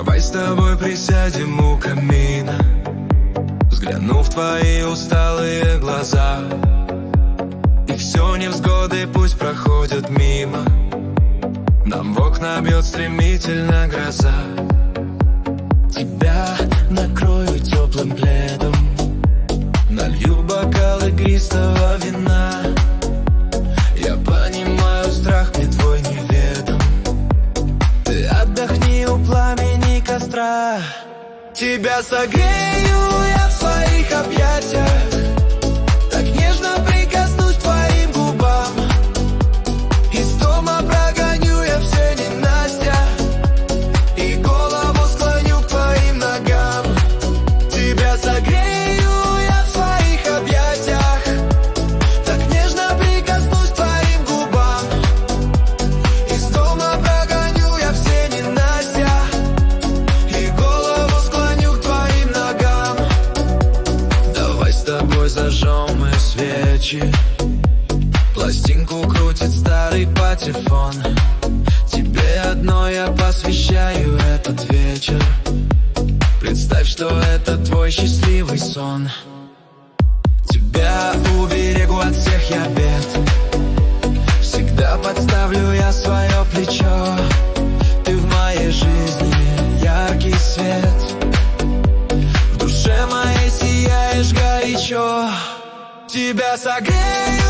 Давай с тобой присядем у камина, взгляну в твои усталые глаза, и все невзгоды пусть проходят мимо. Нам в окна бьет стремительно гроза. Тебя накрою теплым пледом, налью бокал игристого вина. Я понимаю, страх мне твой неведом. Ты отдохни у пламени костра. Тебя согрею я в своих объятиях, так нежно прикоснусь к твоим губам. Из дома прогоню я все ненастья и голову склоню к твоим ногам. Тебя согрею я в своих объятиях, так нежно прикоснусь к твоим губам. Из дома прогоню я все ненастья и голову склоню к твоим ногам. Давай с тобой зажжем мы свечи, пластинку крутит старый патефон. Тебе одной я посвящаю этот вечер. Представь, что это твой счастливый сон. Тебя уберегу от всех я бед, всегда подставлю я свое плечо. Ты в моей жизни яркий свет, в душе моей сияешь горячо. Тебя согрею